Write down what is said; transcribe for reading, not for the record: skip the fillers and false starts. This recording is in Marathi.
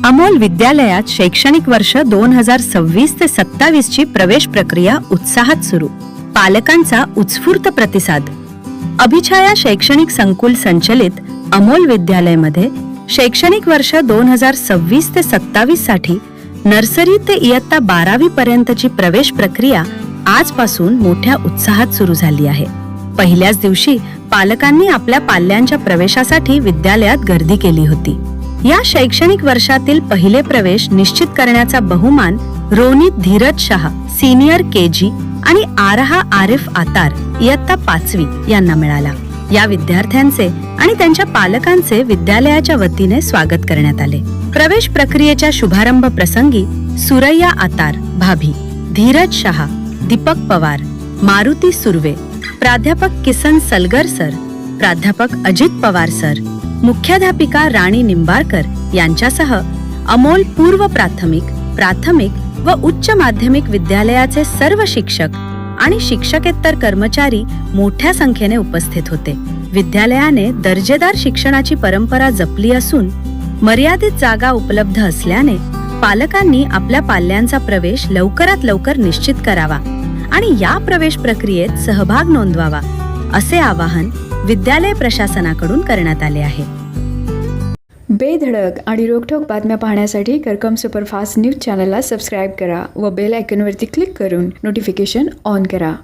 अमोल विद्यालयात शैक्षणिक वर्ष 2026 ते 27 ची प्रवेश प्रक्रिया उत्साहात सुरू. पालकांचा उत्स्फूर्त प्रतिसाद. अभिछाया शैक्षणिक संकुल संचलित अमोल विद्यालयामध्ये शैक्षणिक वर्ष 2026 ते 27 साठी नर्सरी ते इयत्ता 12वी पर्यंतची प्रवेश प्रक्रिया आजपासून मोठ्या उत्साहात सुरू झाली आहे. पहिल्याच दिवशी पालकांनी आपल्या पाल्यांच्या प्रवेशासाठी विद्यालयात गर्दी केली होती. या शैक्षणिक वर्षातील पहिले प्रवेश निश्चित करण्याचा बहुमान रोनित धीरज शहा सीनियर केजी आणि आरहा आरिफ आतार इयत्ता 5वी यांना मिळाला. या विद्यार्थ्यांचे आणि त्यांच्या पालकांचे विद्यालयाच्या वतीने स्वागत करण्यात आले. प्रवेश प्रक्रियेच्या शुभारंभ प्रसंगी सुरैया आतार भाभी, धीरज शहा, दीपक पवार, मारुती सुर्वे, प्राध्यापक किसन सलगर सर, प्राध्यापक अजित पवार सर, मुख्याध्यापिका राणी निंबाळकर यांच्यासह अमोल पूर्व प्राथमिक, प्राथमिक व उच्च माध्यमिक विद्यालयाचे सर्व शिक्षक आणि शिक्षकेतर कर्मचारी मोठ्या संख्येने उपस्थित होते. विद्यालयाने दर्जेदार शिक्षणाची परंपरा जपली असून मर्यादित जागा उपलब्ध असल्याने पालकांनी आपल्या पाल्यांचा प्रवेश लवकरात लवकर निश्चित करावा आणि या प्रवेश प्रक्रियेत सहभाग नोंदवावा असे आवाहन विद्यालय प्रशासनाकडून करण्यात आले आहे. बेधडक आणि रोखठोक बातम्या पाहण्यासाठी करकम सुपरफास्ट न्यूज चॅनलला सबस्क्राईब करा व बेल आयकॉनवरती क्लिक करून नोटिफिकेशन ऑन करा.